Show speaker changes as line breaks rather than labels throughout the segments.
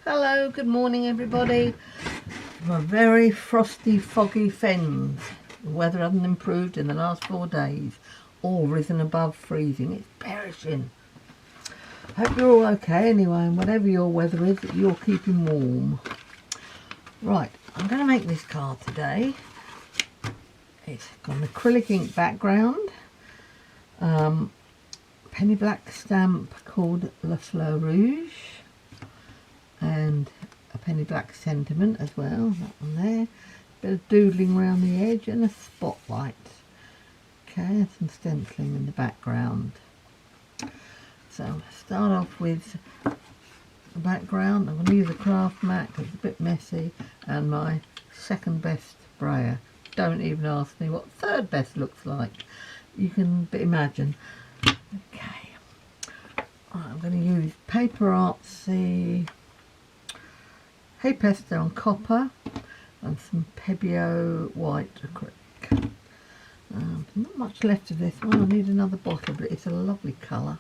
Hello, good morning everybody. A very frosty, foggy Fens. The weather hasn't improved in the last 4 days or risen above freezing. It's perishing. Hope you're all okay anyway, and whatever your weather is, that you're keeping warm. Right, I'm going to make this card today. It's got an acrylic ink background, penny black stamp called La Fleur Rouge, and a penny black sentiment as well, that one there, bit of doodling around the edge and a spotlight. Okay, and some stenciling in the background. So I'll start off with the background. I'm going to use a craft mat because it's a bit messy, and my second best brayer. Don't even ask me what third best looks like. You can imagine. Okay, right, I'm going to use Paper Artsy Hey Pesto on copper and some Pebeo white acrylic. Not much left of this one. I need another bottle, but it's a lovely colour.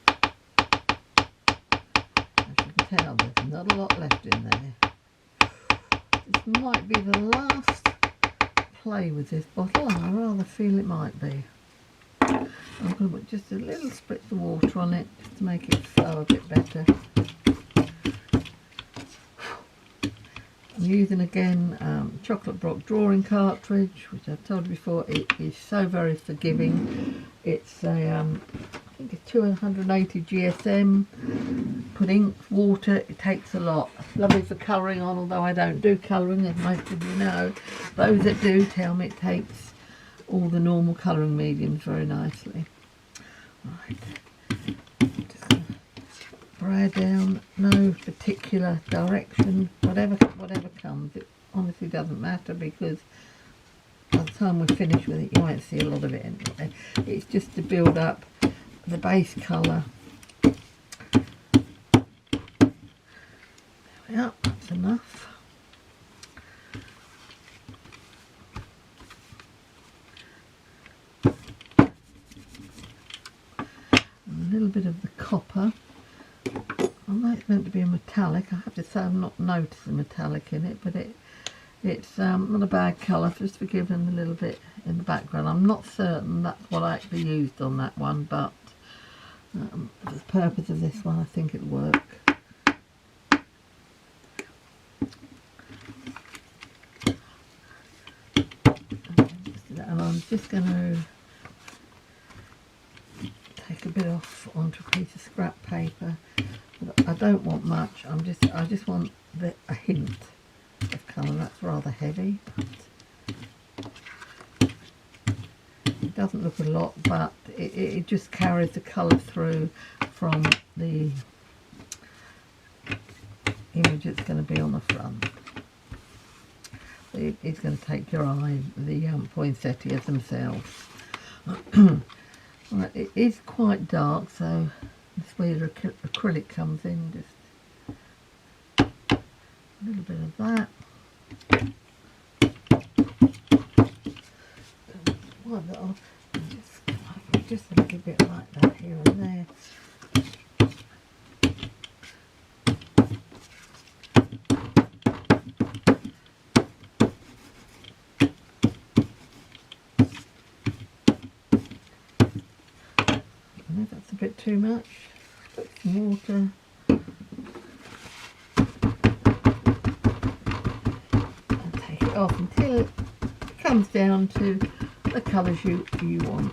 As you can tell, there's not a lot left in there. This might be the last play with this bottle. I rather feel it might be. I'm going to put just a little spritz of water on it just to make it flow a bit better. I'm using again chocolate block drawing cartridge, which I've told you before. It is so very forgiving. It's a I think it's 280 GSM. Put ink, water, it takes a lot. Lovely for colouring on, although I don't do colouring, as most of you know. Those that do tell me it takes all the normal colouring mediums very nicely. Right, just gonna brayer down, no particular direction, whatever comes. It honestly doesn't matter, because by the time we're finished with it, you won't see a lot of it anyway. It's just to build up the base colour. Yep, that's enough. And a little bit of the copper. Although it's meant to be a metallic, I have to say I've not noticed the metallic in it, but it's not a bad colour, just for giving a little bit in the background. I'm not certain that's what I actually used on that one, but for the purpose of this one, I think it'll work. And I'm just going to take a bit off onto a piece of scrap paper. I don't want much. I just want a hint of colour. That's rather heavy. It doesn't look a lot, but it just carries the colour through from the image it's going to be on the front. It's going to take your eye, the poinsettias themselves. Right, it is quite dark, so that's where the acrylic comes in. Just a little bit of that. Wipe that off. Just a little bit like that here and there. That's a bit too much. Put some water. And take it off until it comes down to the colours you want.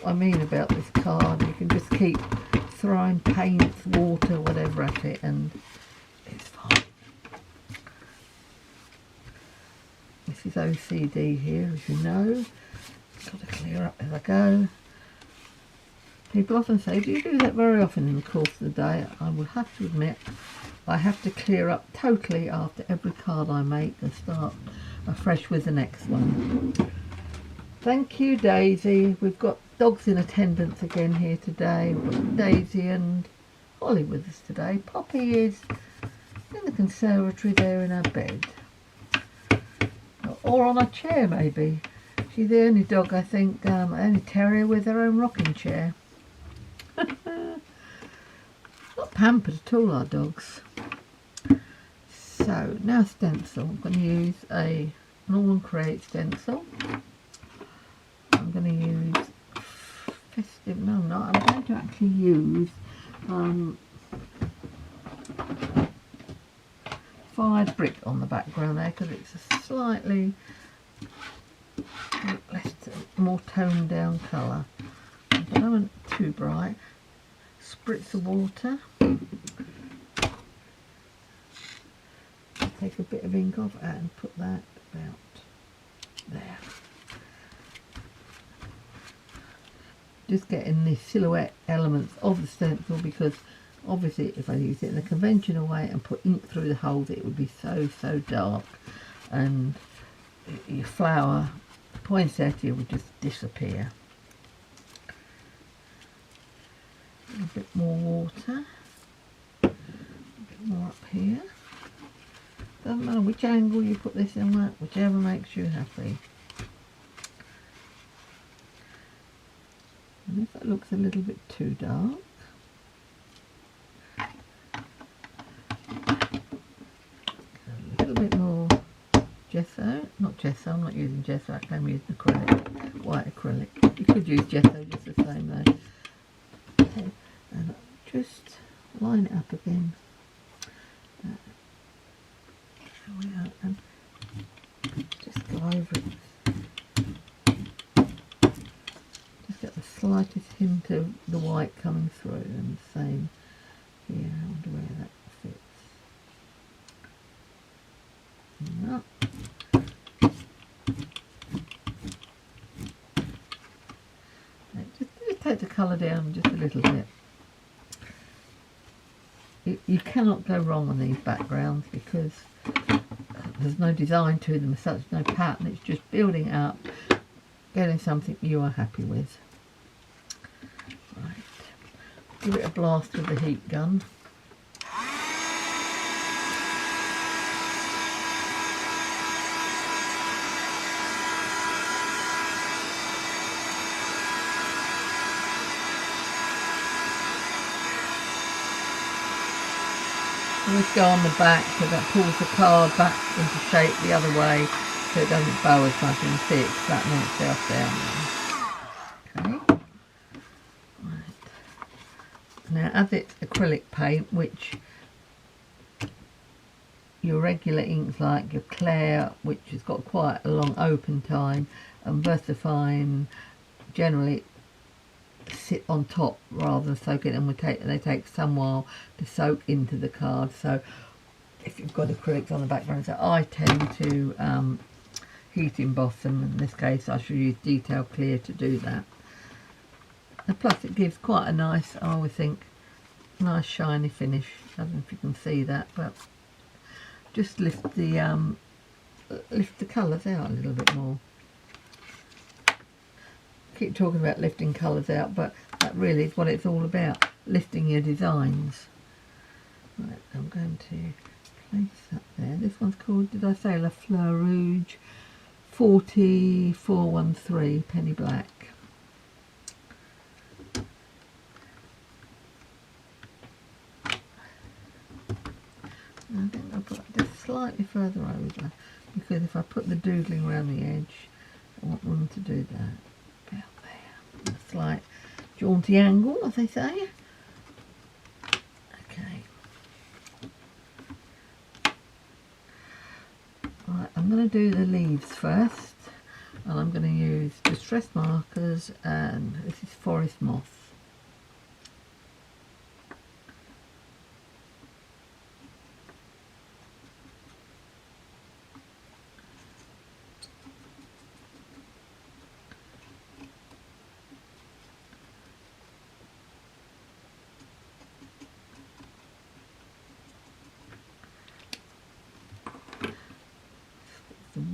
What I mean about this card, you can just keep throwing paints, water, whatever at it, and it's fine. This is OCD here, as you know. Got to clear up as I go. People often say, do you do that very often in the course of the day? I will have to admit, I have to clear up totally after every card I make and start afresh with the next one. Thank you, Daisy. We've got dogs in attendance again here today. We've got Daisy and Holly with us today. Poppy is in the conservatory there in her bed. Got or on a chair maybe. She's the only dog, I think, only terrier with her own rocking chair. Not pampered at all, our dogs. So now stencil. I'm going to use a Norman Create stencil. I'm going to use festive. No, I'm not. I'm going to actually use fired brick on the background there because it's a slightly less, more toned down colour. I don't want it too bright. Spritz of water. Take a bit of ink off and put that about there. Just getting the silhouette elements of the stencil, because obviously if I use it in the conventional way and put ink through the holes, it would be so dark, and your flower poinsettia would just disappear. A bit more water, a bit more up here. Doesn't matter which angle you put this in at, whichever makes you happy. And if that looks a little bit too dark, a little bit more gesso. Not gesso, I'm not using gesso, I'm using acrylic, white acrylic. You could use gesso just the same though. Okay. And just line it up again. And just go over it. Just get the slightest hint of the white coming through, and the same here. I wonder where that fits. No. Just take the colour down just a little bit. You cannot go wrong on these backgrounds because there's no design to them as such, no pattern. It's just building up, getting something you are happy with. Right, give it a blast with the heat gun. Always go on the back so that pulls the card back into shape the other way so it doesn't bow as much, and see it's flattening itself down there. Okay. Right. Now as it's acrylic paint, which your regular inks like your Claire, which has got quite a long open time, and VersaFine generally sit on top rather than soak it, and they take some while to soak into the card. So if you've got acrylics on the background, so I tend to heat emboss them. In this case I should use Detail Clear to do that, and plus it gives quite a nice, I always think, nice shiny finish. I don't know if you can see that, but just lift the colours out a little bit more. Keep talking about lifting colours out, but that really is what it's all about, lifting your designs. Right, I'm going to place that there. This one's called, did I say, La Fleur Rouge 4413 Penny Black. I think I'll put it just slightly further over, because if I put the doodling around the edge, I want room to do that. A slight jaunty angle, as they say. Okay. Right, I'm going to do the leaves first, and I'm going to use distress markers, and this is Forest Moss.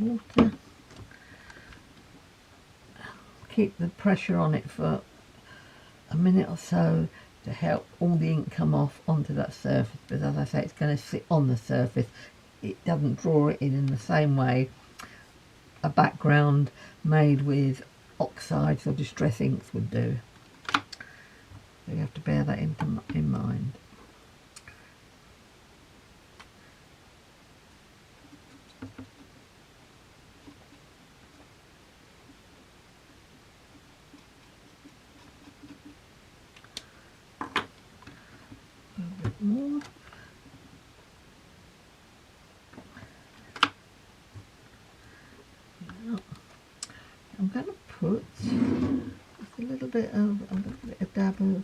Water. Keep the pressure on it for a minute or so to help all the ink come off onto that surface, because as I say, it's going to sit on the surface. It doesn't draw it in the same way a background made with oxides or distress inks would do. So you have to bear that in mind. A bit more. I'm going to put just a little bit of a dab of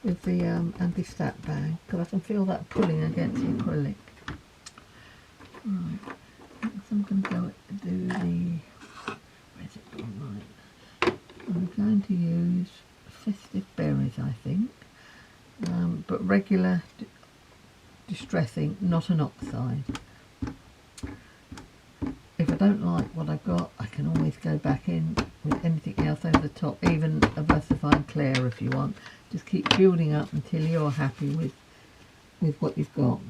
with the anti-stat bag, because I can feel that pulling against the acrylic. Right, so I'm going to go do the, where's it gone? Right, I'm going to use Festive Berries, I think, but regular distress ink, not an oxide. If I don't like what I've got, I can always go back in with anything else over the top, even a versifying Claire if you want. Just keep building up until you're happy with what you've got.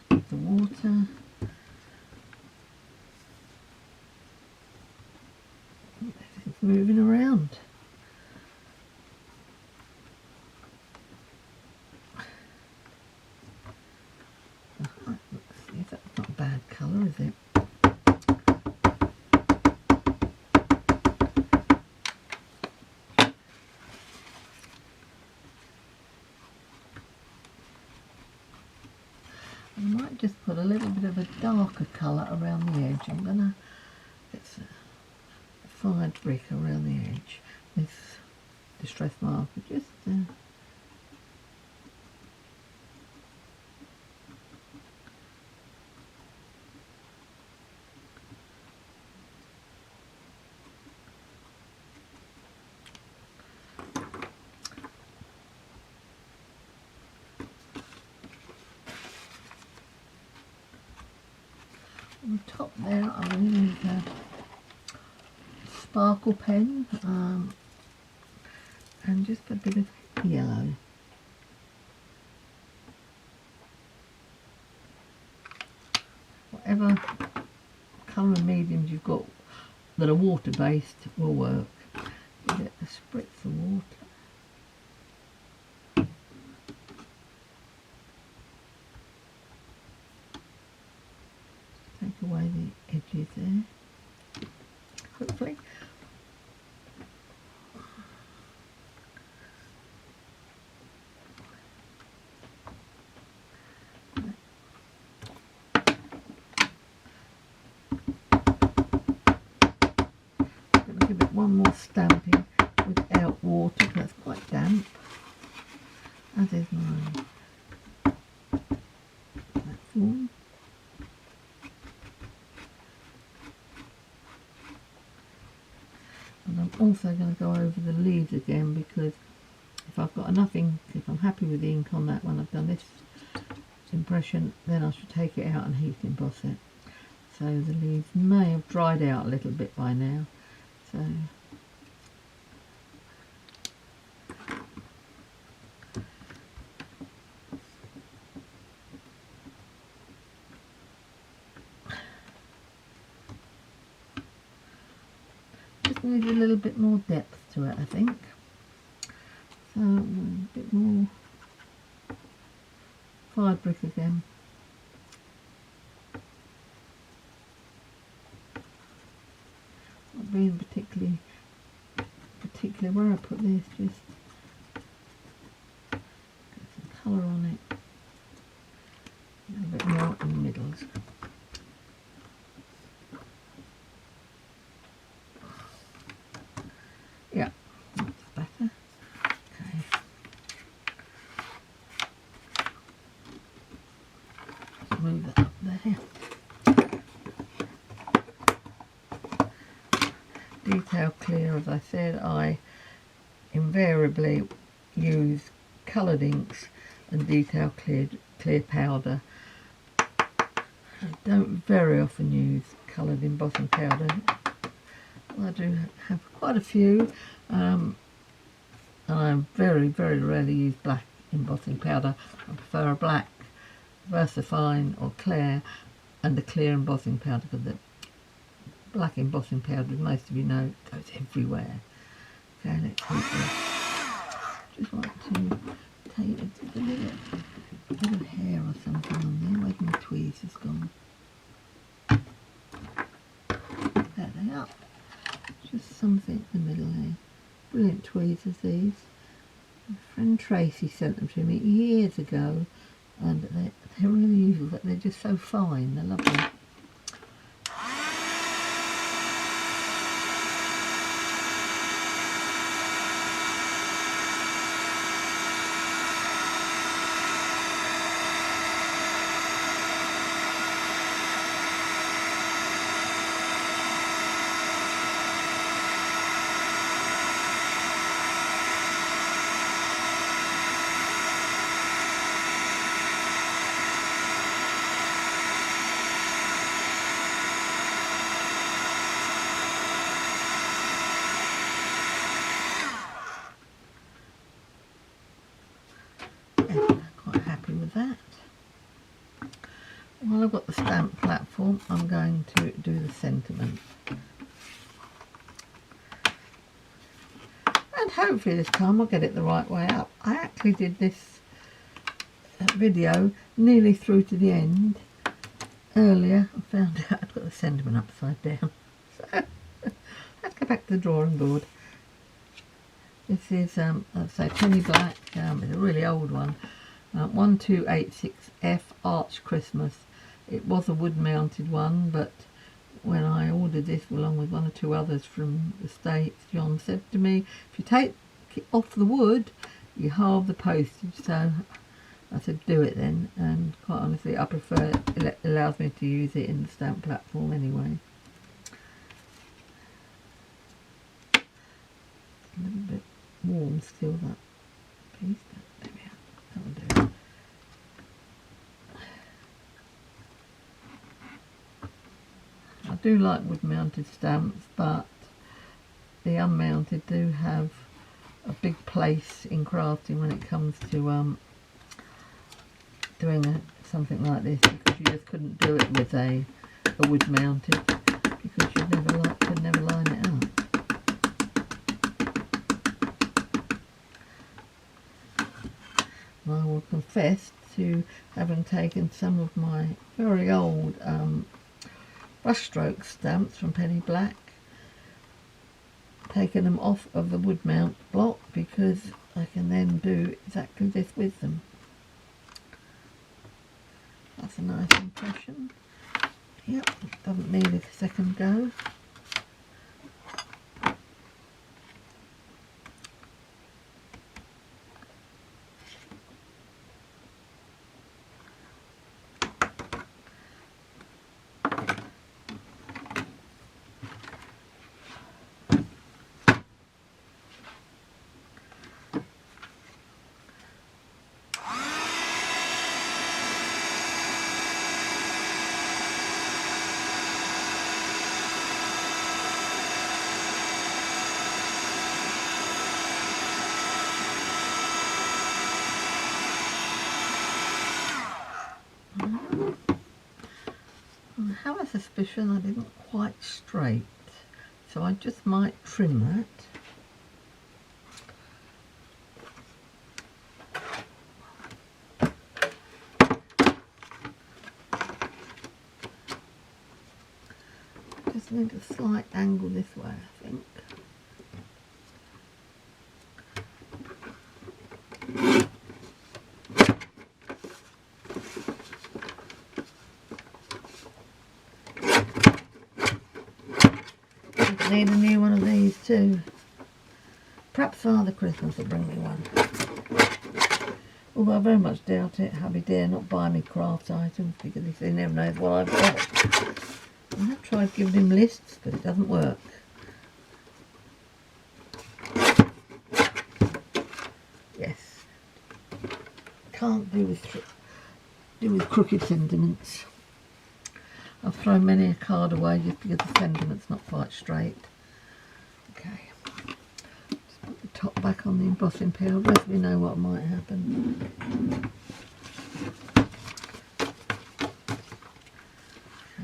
The water. Everything's moving around. That's not a bad colour, is it? I might just put a little bit of a darker colour around the edge. I'm going to get a fired brick around the edge. This distress marker, just on the top there. I'll use a sparkle pen and just put a bit of yellow. Whatever colour and mediums you've got that are water based will work. Get a spritz of water. Take away the edges there, hopefully. I'm going to give it one more stamping without water because that's quite damp, as is mine. That's all. And I'm also going to go over the leaves again, because if I've got enough ink, if I'm happy with the ink on that when I've done this impression, then I should take it out and heat emboss it. So the leaves may have dried out a little bit by now. So just needs a little bit more depth to it, I think. So a bit more fired brick again. Not being particularly particular where I put this, just get some colour on it. A little bit more in the middles. Yeah, that's better. Okay. Just move that up there. Detail clear, as I said, I invariably use coloured inks and detail clear powder. I don't very often use coloured embossing powder. I do have quite a few, and I very rarely use black embossing powder. I prefer a black VersaFine or Claire and a clear embossing powder, because the black embossing powder, as most of you know, goes everywhere. Okay, let's heat this. Just like to take a bit of hair or something on there. Where's my tweezers gone? There they are. Just something in the middle there. Brilliant tweezers, these. My friend Tracy sent them to me years ago, and they're really useful, but they're just so fine. They're lovely. Quite happy with that. While I've got the stamp platform, I'm going to do the sentiment. And hopefully this time I'll get it the right way up. I actually did this video nearly through to the end. Earlier I found out I'd got the sentiment upside down. So let's go back to the drawing board. This is, let's say, Penny Black. It's a really old one. 1286F Arch Christmas. It was a wood mounted one, but when I ordered this along with one or two others from the States, John said to me, if you take it off the wood, you halve the postage. So I said, do it then, and quite honestly I prefer it. It allows me to use it in the stamp platform anyway. A little bit warm still, that piece, but there we are. That will do. I do like wood mounted stamps, but the unmounted do have a big place in crafting when it comes to doing something like this, because you just couldn't do it with a wood mounted, because you could never line it up. I will confess to having taken some of my very old brushstroke stamps from Penny Black, taken them off of the wood mount block, because I can then do exactly this with them. That's a nice impression. Yep, doesn't need a second go. I have a suspicion I didn't quite straight, so I just might trim that. Just need a slight angle this way, I think. Need a new one of these too. Perhaps Father Christmas will bring me one. Although I very much doubt it. Hubby dare not buy me craft items, because he never knows what I've got. I have tried giving him lists, but it doesn't work. Yes. Can't do with crooked sentiments. I've thrown many a card away just because the sentiment's not quite straight. Okay, just put the top back on the embossing peel, lets me know what might happen.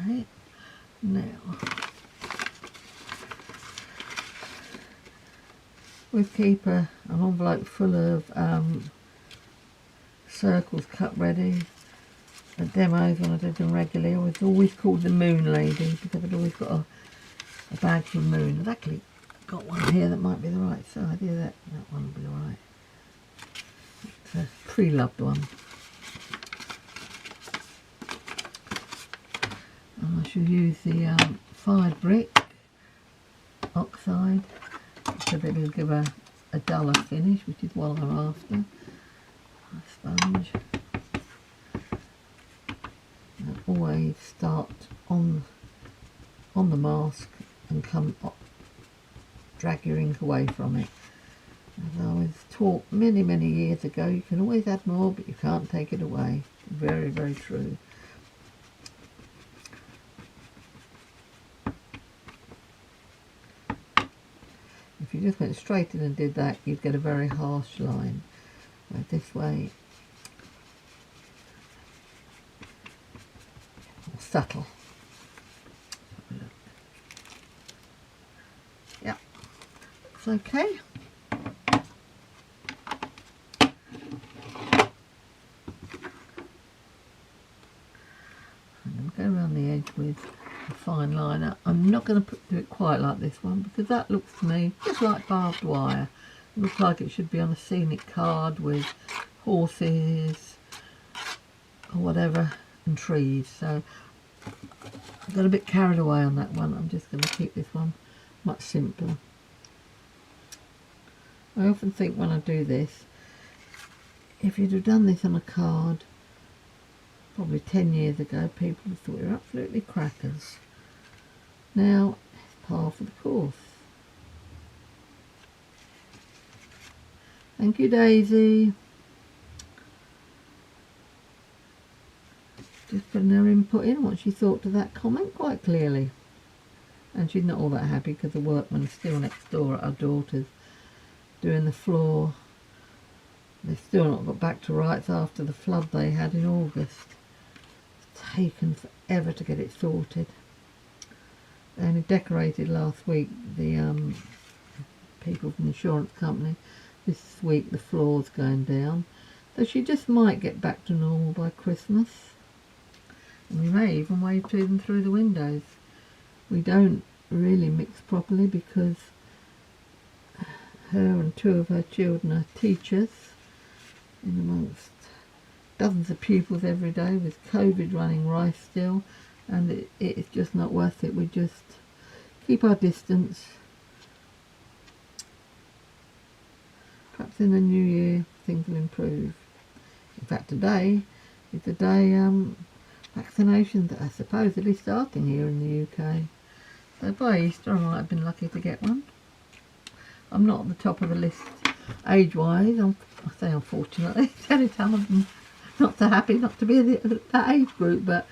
Okay, now we keep an envelope full of circles cut ready. The demos when I did them regularly, I was always called the Moon Lady because I'd always got a bag for moon. I've actually got one here that might be the right side. Yeah, that one will be alright. It's a pre-loved one. And I shall use the fired brick oxide so that it'll give a duller finish, which is what I'm after. A sponge. And always start on the mask and come up, drag your ink away from it. As I was taught many years ago, you can always add more but you can't take it away. Very, very true. If you just went straight in and did that, you'd get a very harsh line. But this way, more subtle. Yeah, looks okay. I'm going to go around the edge with a fine liner. I'm not going to do it quite like this one because that looks to me just like barbed wire. It looks like it should be on a scenic card with horses or whatever and trees. So I got a bit carried away on that one. I'm just going to keep this one much simpler. I often think when I do this, if you'd have done this on a card probably 10 years ago, people would have thought you were absolutely crackers. Now it's par for the course. Thank you, Daisy. Just putting her input in what she thought to that comment quite clearly. And she's not all that happy because the workman's still next door at our daughter's doing the floor. They've still not got back to rights after the flood they had in August. It's taken forever to get it sorted. They only decorated last week, the people from the insurance company. This week the floor's going down. So she just might get back to normal by Christmas. And we may even wave to them through the windows. We don't really mix properly because her and two of her children are teachers in amongst dozens of pupils every day with COVID running rife still, and it's just not worth it. We just keep our distance. Perhaps in the new year things will improve. In fact, today is the day vaccinations are supposedly starting here in the UK. So by Easter I might have been lucky to get one. I'm not at the top of the list age-wise. I say unfortunately. It's the only time I'm not so happy not to be in that age group. But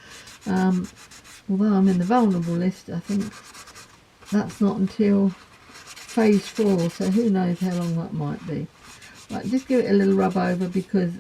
although I'm in the vulnerable list, I think that's not until phase 4. So who knows how long that might be. Right, just give it a little rub over because